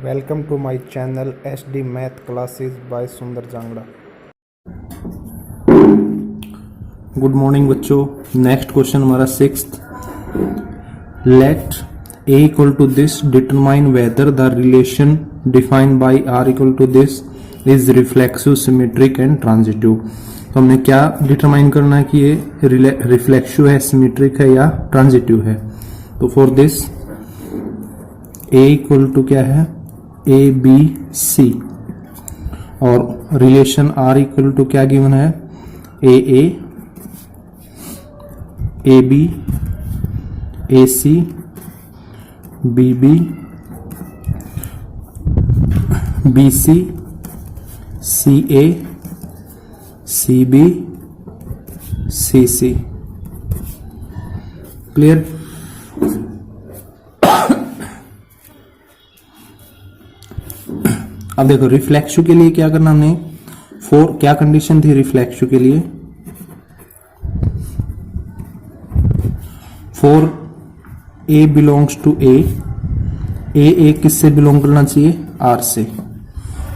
Welcome to my channel SD Math Classes by Sundar Jangra. Good morning बच्चों। Next question हमारा sixth. Let a equal to this determine whether the relation defined by r equal to this is reflexive, symmetric and transitive. तो हमने क्या determine करना है कि ये reflexive है, सिमेट्रिक है या ट्रांजिटिव है। तो for this a equal to क्या है, ए बी सी, और रिलेशन r इक्वल टू क्या गिवन है, A B, A C, B B, B C, C A, C B, C C. Clear. अब देखो रिफ्लेक्सिव के लिए क्या करना हमने, क्या कंडीशन थी रिफ्लेक्सिव के लिए, फॉर ए बिलोंग्स टू ए किससे बिलोंग करना चाहिए, आर से।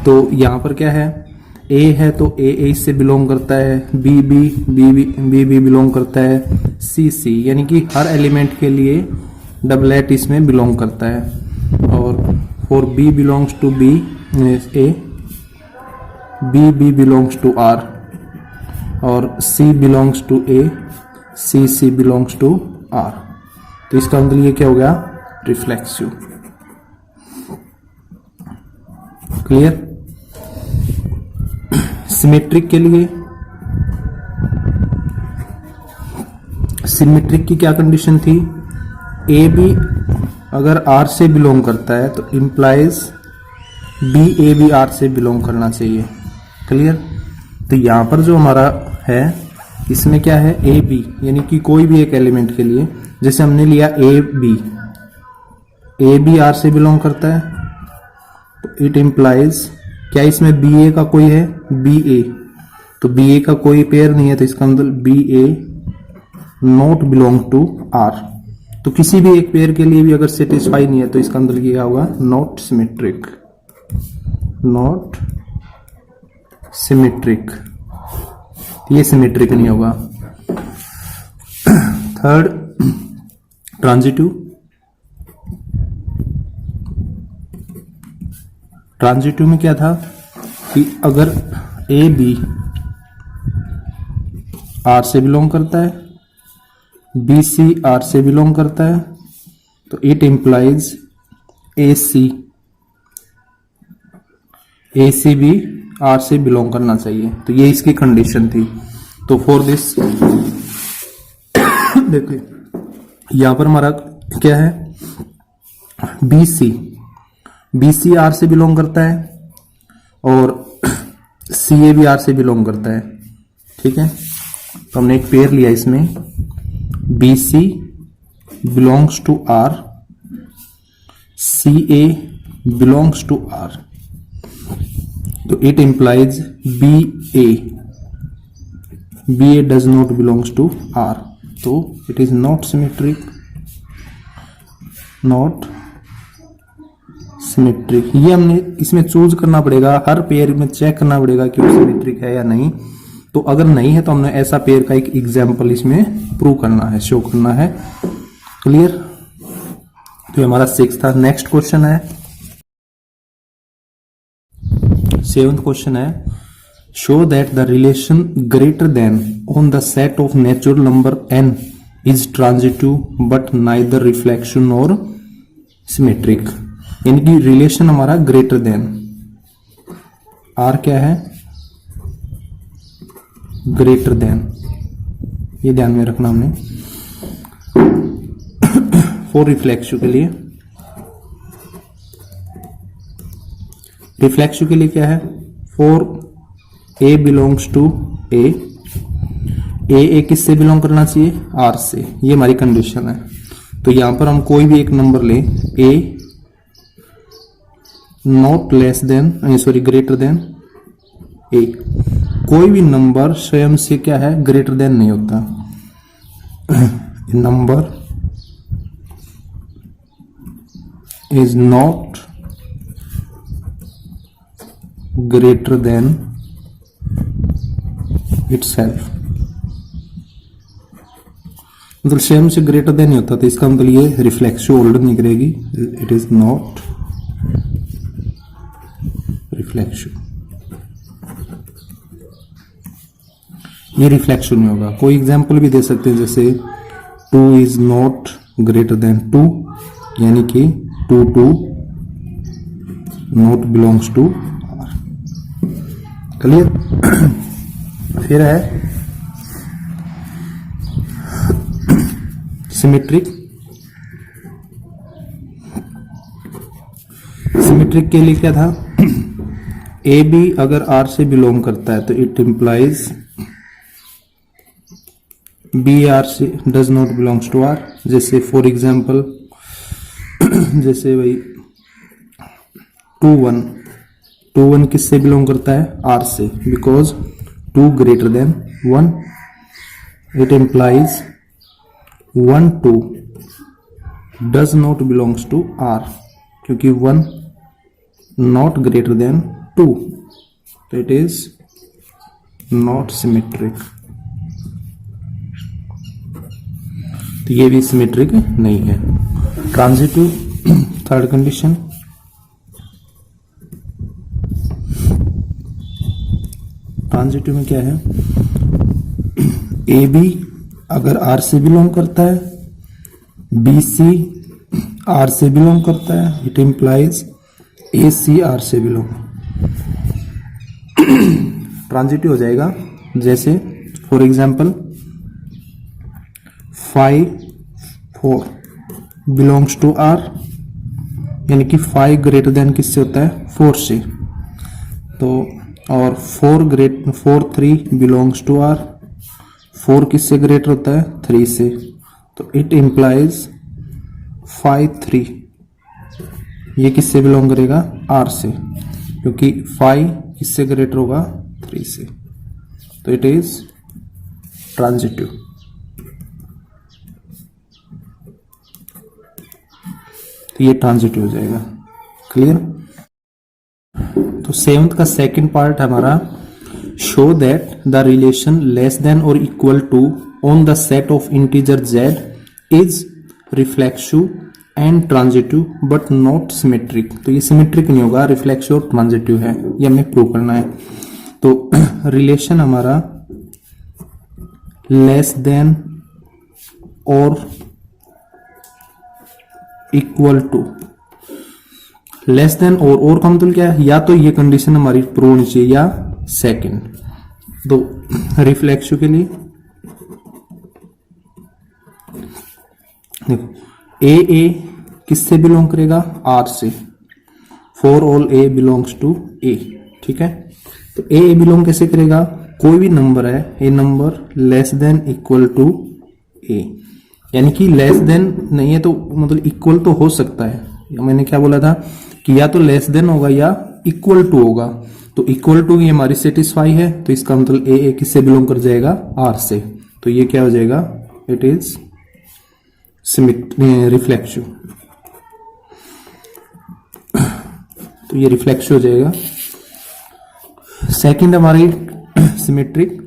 तो यहां पर क्या है, ए है तो ए से बिलोंग करता है, बी बिलोंग करता है, सी यानी कि हर एलिमेंट के लिए डबलेट इसमें बिलोंग करता है। और for B belongs to B A, B belongs to R, और C belongs to A, C belongs to R. तो इसका मतलब ये क्या हो गया, रिफ्लेक्सिव। क्लियर। सिमेट्रिक के लिए, सिमेट्रिक की क्या कंडीशन थी, ए बी अगर आर से बिलोंग करता है तो इंप्लाइज ए बी आर से बिलोंग करना चाहिए। क्लियर। तो यहां पर जो हमारा है इसमें क्या है, ए बी यानी कि कोई भी एक एलिमेंट के लिए, जैसे हमने लिया ए बी आर से बिलोंग करता है, तो इट इंप्लाइज क्या इसमें बी ए का कोई है, बी ए, तो बी ए का कोई पेयर नहीं है, तो इसका मतलब B A not belong to R. तो किसी भी एक पेयर के लिए भी अगर सेटिस्फाई नहीं है तो इसका मतलब क्या होगा, नॉट सिमेट्रिक, नॉट सिमेट्रिक, ये सिमेट्रिक नहीं होगा। Third, transitive. ट्रांजिटिव में क्या था कि अगर ए बी आर से बिलोंग करता है, बी सी आर से बिलोंग करता है, तो इट इंप्लाइज ए सी भी आर से बिलोंग करना चाहिए। तो ये इसकी कंडीशन थी। तो फॉर दिस देखिए यहां पर हमारा क्या है, बी सी आर से बिलोंग करता है और सी ए भी आर से बिलोंग करता है। ठीक है। तो हमने एक पेयर लिया इसमें, B C belongs to R, C A belongs to R, तो it implies B A does not belongs to R, तो it is not symmetric, not symmetric. ये हमने इसमें चूज करना पड़ेगा, हर पेयर में चेक करना पड़ेगा कि वो सिमेट्रिक है या नहीं। तो अगर नहीं है तो हमने ऐसा पेयर का एक एग्जाम्पल इसमें प्रूव करना है, शो करना है। क्लियर। तो ये हमारा 6 था। नेक्स्ट क्वेश्चन है 7th क्वेश्चन है, show that the relation greater than on the set of natural number n is transitive but neither reflexive nor symmetric. यानी कि रिलेशन हमारा ग्रेटर देन, r क्या है, ग्रेटर देन, ये ध्यान में रखना हमने फॉर रिफ्लेक्सिव के लिए। रिफ्लेक्सिव के लिए क्या है, फॉर ए बिलोंग्स टू ए किससे बिलोंग करना चाहिए, आर से। ये हमारी कंडीशन है। तो यहां पर हम कोई भी एक नंबर लें, A not less than, sorry greater than A. कोई भी नंबर स्वयं से क्या है, ग्रेटर देन नहीं होता। Number is not greater than itself, मतलब सेम से ग्रेटर देन नहीं होता, तो इसका मतलब ये रिफ्लेक्सिव ऑर्डर नहीं करेगी, इट इज नॉट रिफ्लेक्सिव, ये रिफ्लेक्शन नहीं होगा। कोई एग्जांपल भी दे सकते हैं, जैसे 2 इज नॉट ग्रेटर देन 2, यानी कि 2 not belongs to R। Clear? फिर है सिमेट्रिक। सिमेट्रिक के लिए क्या था, ए बी अगर R से बिलोंग करता है तो इट इंप्लाइज बी आर से does not belongs to R। जैसे फॉर एग्जाम्पल, जैसे भाई 2 1 किससे बिलोंग करता है, R से, because 2 greater than 1। It implies 1 2 does not belongs to R, क्योंकि 1 नॉट ग्रेटर देन 2, तो इट इज नॉट सिमेट्रिक, तो ये भी सिमेट्रिक नहीं है। ट्रांजिटिव, थर्ड कंडीशन, ट्रांजिटिव में क्या है, ए बी अगर R से बिलोंग करता है, बी सी R से बिलोंग करता है, it implies A C R से बिलोंग, ट्रांजिटिव हो जाएगा। जैसे for example 5 4 belongs to R, यानी कि 5 ग्रेटर देन किससे होता है, 4 से, तो और 4 3 बिलोंग्स टू R, 4 किससे ग्रेटर होता है, 3 से, तो इट इंप्लाइज 5 3, ये किससे बिलोंग करेगा, R से, क्योंकि 5 किससे ग्रेटर होगा, 3 से, तो इट इज ट्रांजिटिव। तो ये ट्रांजिटिव हो जाएगा। क्लियर? तो सेवंथ का सेकंड पार्ट हमारा, show that the relation less than और equal to on the set of integer z is reflexive and transitive but not symmetric. तो ये सिमेट्रिक नहीं होगा, रिफ्लेक्सिव और ट्रांजिटिव है, ये हमें प्रूव करना है। तो रिलेशन हमारा लेस देन और इक्वल टू, लेस देन और का मतलब क्या है, या तो ये कंडीशन हमारी प्रूव होनी चाहिए या सेकंड। तो रिफ्लेक्सिव के लिए देखो, ए किससे बिलोंग करेगा, R से, for all a belongs to a, ठीक है। तो ए बिलोंग कैसे करेगा, कोई भी नंबर है, a number less than equal to a, यानी कि लेस देन नहीं है तो मतलब इक्वल तो हो सकता है। मैंने क्या बोला था कि या तो लेस देन होगा या इक्वल टू होगा, तो इक्वल टू ये हमारी सेटिस्फाई है, तो इसका मतलब ए किससे बिलोंग कर जाएगा, R से, तो ये क्या हो जाएगा, इट इज रिफ्लेक्सिव। तो ये रिफ्लेक्सिव हो जाएगा। सेकंड हमारी सिमेट्रिक।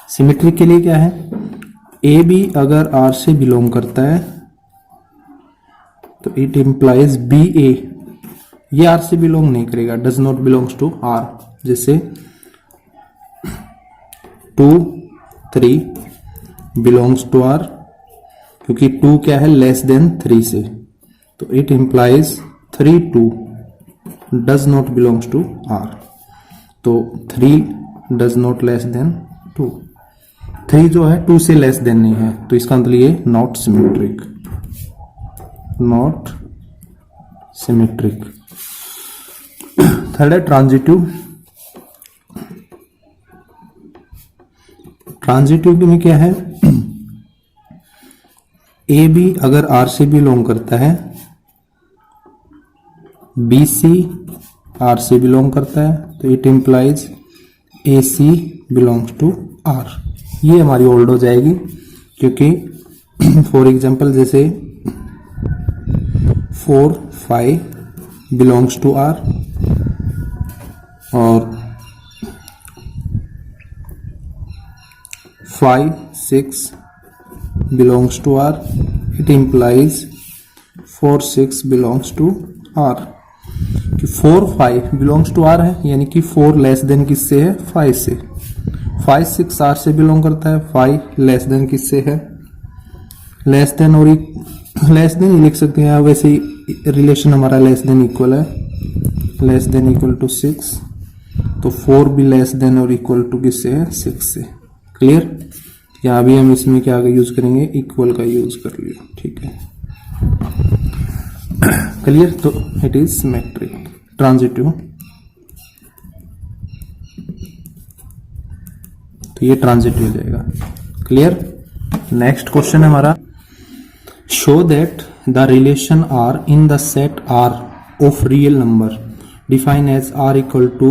सिमेट्रिक के लिए क्या है, ए बी अगर R से बिलोंग करता है तो इट इंप्लाइज बी ए, ये R से बिलोंग नहीं करेगा, does not belongs to R। जैसे 2 3 बिलोंग्स टू R, क्योंकि 2 क्या है, लेस देन 3 से, तो it implies 3 2 does not belongs to R। तो 3 डज नॉट लेस देन 2, 3 जो है 2 से लेस देन नहीं है, तो इसका मतलब ये not symmetric, not symmetric. Third है ट्रांजिटिव। ट्रांजिटिव में क्या है, ए बी अगर R से बिलोंग करता है, बी सी R से बिलोंग करता है, तो it implies A C belongs to R। ये हमारी ओल्ड हो जाएगी, क्योंकि फॉर एग्जाम्पल जैसे 4 5 बिलोंग्स टू आर और 5, 6 belongs to R. It implies 4, 6 belongs to R. कि 4, 5 belongs to R है, यानी कि 4 लेस देन किससे है? 5 से। 5, 6 R से बिलोंग करता है, 5 लेस देन किससे है? लेस देन और लेस देन ही लिख सकते हैं, वैसे ही रिलेशन हमारा लेस देन इक्वल है, लेस देन इक्वल टू 6, तो 4 भी लेस देन और इक्वल टू किससे है? 6 से। क्लियर? यहाँ भी हम इसमें क्या यूज करेंगे? इक्वल का यूज कर लिया, ठीक है। क्लियर? तो इट इज सिमेट्रिक, ट्रांजिटिव। तो ये ट्रांजिटिव हो जाएगा। क्लियर? नेक्स्ट क्वेश्चन है हमारा, show that the relation R in the set R of real number define as R equal to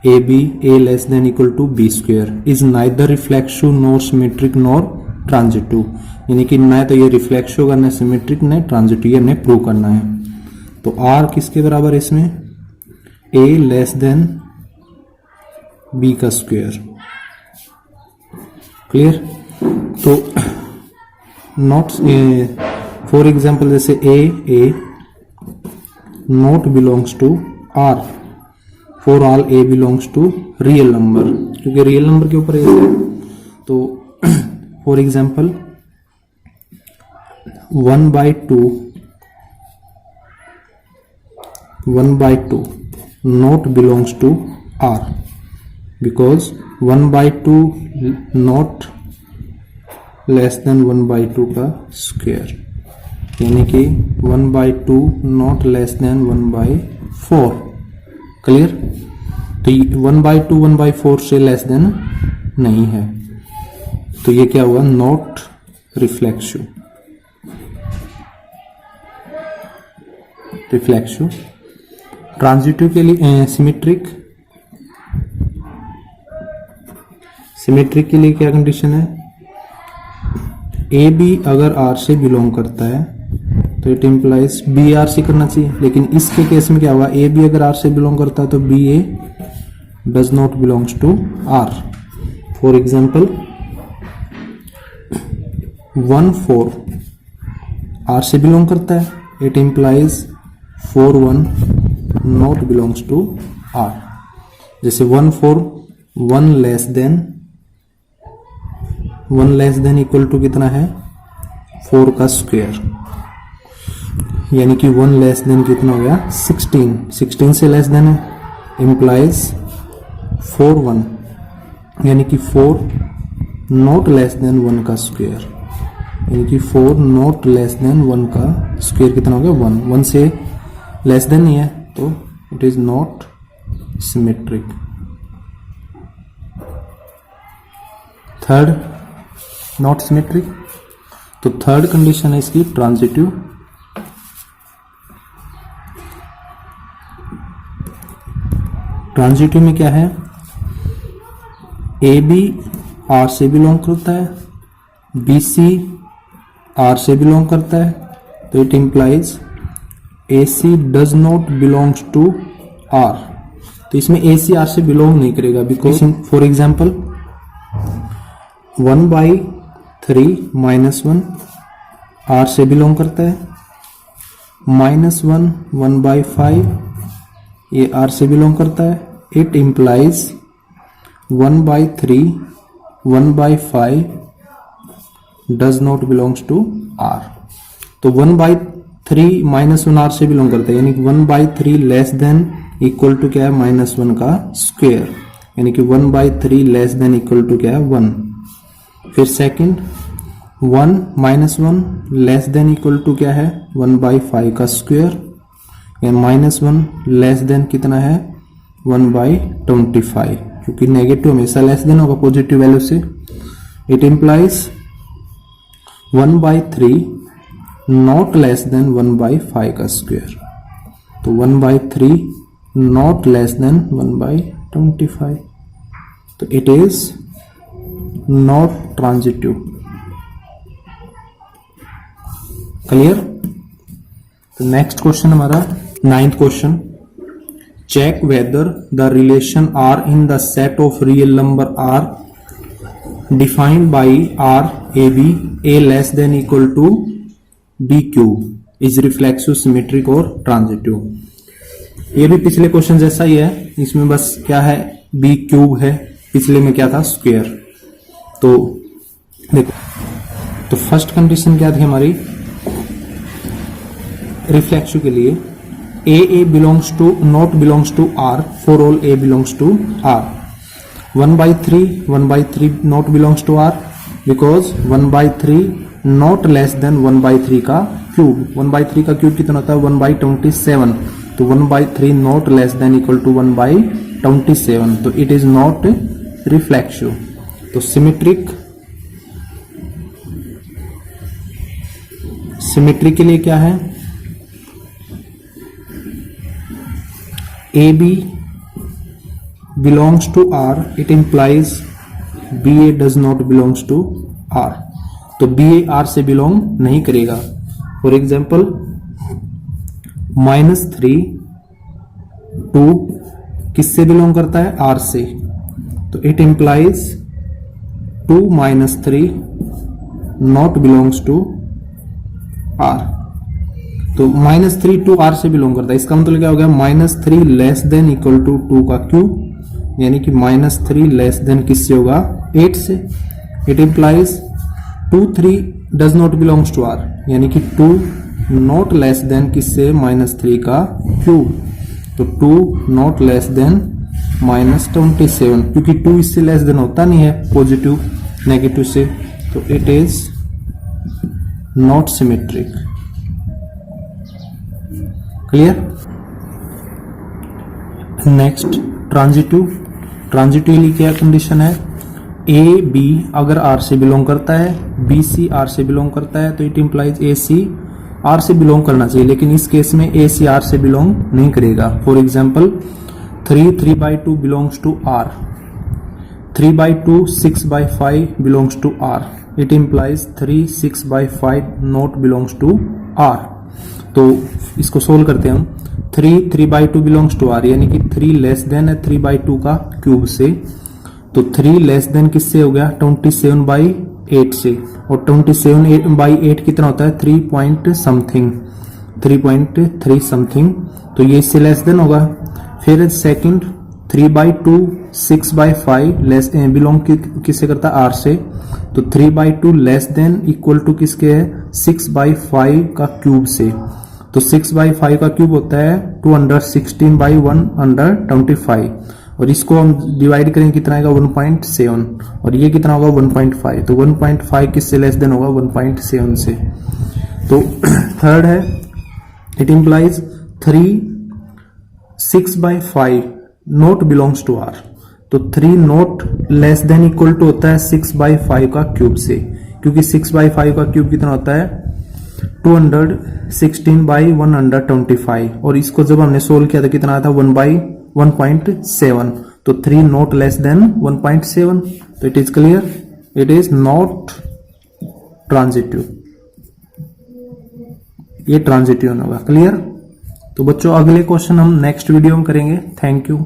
A B A less than equal to B square is neither reflexive nor symmetric nor transitive. यानी कि न तो ये reflexive होगा, न symmetric, न transitive, ये हमें प्रूव करना है। तो आर किसके बराबर है इसमें? ए लेस देन बी का स्क्वेयर। क्लियर? तो नॉट, फॉर एग्जाम्पल जैसे a not belongs to R for all a belongs to real number, क्योंकि रियल नंबर के ऊपर ए है। तो for example 1/2 not belongs to R because 1/2 not less than 1/2 का square, यानी कि 1/2 नॉट लेस देन 1/4। क्लियर? तो 1/2 1/4 से लेस देन नहीं है, तो ये क्या हुआ? Not reflexive. ट्रांजिटिव के लिए सिमेट्रिक के लिए क्या कंडीशन है? ए बी अगर आर से बिलोंग करता है तो इट इम्प्लाइज बी आर से करना चाहिए, लेकिन इसके केस में क्या हुआ? ए बी अगर आर से बिलोंग करता है तो B A does not belongs to R. For example 1/4 R से बिलोंग करता है, it implies 4/1 not belongs to R. जैसे 1/4 1 लेस देन इक्वल टू कितना है? 4 का स्क्वायर, यानी कि 1 लेस देन कितना हो गया? 16 से लेस देन है, इम्प्लाइज 4/1 यानी कि 4 नॉट लेस देन 1 का स्क्वायर, यानी कि 4 नॉट लेस देन 1 का स्क्वायर कितना हो गया? 1 से लेस देन नहीं है, तो it is not symmetric. Third, not symmetric. तो थर्ड कंडीशन है इसकी ट्रांजिटिव। ट्रांजिटिव में क्या है? ए बी आर से बिलोंग करता है, बी सी आर से बिलोंग करता है, तो it implies A C does not belongs to R. तो इसमें ए सी आर से बिलोंग नहीं करेगा, बिकॉज फॉर एग्जाम्पल 1/3 -1 आर से बिलोंग करता है, -1 1/5 ये आर से बिलोंग करता है, it implies 1/3 1/5 does not belongs to R. तो 1/3 -1 आर से बिलोंग करता है, यानी कि 1/3 लेस देन इक्वल टू क्या है? -1 का स्क्वायर, यानी कि 1/3 लेस देन इक्वल टू क्या है? 1। फिर second 1 -1 less than equal to क्या है? 1/5 का स्क्वायर, या -1 लेस देन कितना है? 1/25, क्योंकि नेगेटिव हमेशा लेस देन होगा पॉजिटिव वैल्यू से। It implies 1/3 not less then 1/5 का स्क्वायर, तो 1/3 नॉट लेस देन 1/25, तो it is not transitive. Clear? तो नेक्स्ट क्वेश्चन हमारा 9th question, check whether the relation R in the set of real number R defined by R AB A less than equal to B cube is reflexive, symmetric और transitive। ये भी पिछले question जैसा ही है, इसमें बस क्या है B क्यूब है, पिछले में क्या था स्क्वायर। तो देखो, तो फर्स्ट कंडीशन क्या थी हमारी रिफ्लेक्सिव के लिए, A belongs to not belongs to R for all A belongs to R। 1/3 not belongs to R because 1/3 not less than 1/3 का क्यूब। 1/3 का क्यूब कितना होता है 1/27, तो 1/3 not less than equal to 1/27, तो इट इज नॉट रिफ्लेक्सिव। तो symmetric के लिए क्या है, AB belongs to R, it implies BA does not belongs to R। तो BA R से बिलोंग नहीं करेगा। फॉर एग्जाम्पल -3 2 किससे बिलोंग करता है R से, तो it implies 2 - 3 not belongs to R। तो -3 2 R से बिलोंग करता है, इसका मतलब क्या हो गया -3 लेस देन इक्वल टू 2 का क्यूब, यानी कि -3 लेस देन किससे होगा 8 से। It implies 2 3 does not belongs to R, यानी कि 2 नॉट लेस देन किससे -3 का क्यूब, तो 2 नॉट लेस देन -27, क्योंकि 2 इससे लेस देन होता नहीं है पॉजिटिव नेगेटिव से, तो it is not symmetric. Clear. Next transitively क्या कंडीशन है, ए बी अगर आर से बिलोंग करता है, बी सी आर से बिलोंग करता है, तो it implies A C R से बिलोंग करना चाहिए, लेकिन इस केस में ए सी आर से बिलोंग नहीं करेगा। For example 3/2 belongs to R, 3/2 6/5 belongs to R, it implies 3 6/5 not belongs to R. तो इसको सोल्व करते हैं हम, 3/2 बिलोंग्स टू आर, यानी कि 3 लेस देन है 3/2 का क्यूब से, तो 3 लेस देन किससे हो गया 27/8 से, और 27/8 कितना होता है 3 समथिंग, 3.3 समथिंग, तो ये इससे लेस देन होगा। फिर सेकंड 3/2 6/5 लेस बिलोंग किससे करता है आर से, तो 3/2 लेस देन इक्वल टू किसके है 6/5 का क्यूब से, तो 6/5 का क्यूब होता है 216/125, और इसको हम डिवाइड करेंगे कितना आएगा 1.7, और ये कितना होगा 1.5, तो 1.5 किससे लेस देन होगा 1.7 से। तो थर्ड है it implies 3 6/5 not belongs to R, तो 3 not less than equal to होता है 6/5 का क्यूब से, क्योंकि 6/5 का क्यूब कितना होता है 216/125, और इसको जब हमने सोल्व किया था कितना आया था 1/1.7, तो 3 नॉट लेस देन 1.7, तो it is clear, it is not transitive, ये ट्रांजिटिव होगा। क्लियर। तो बच्चों अगले क्वेश्चन हम नेक्स्ट वीडियो में करेंगे। Thank you.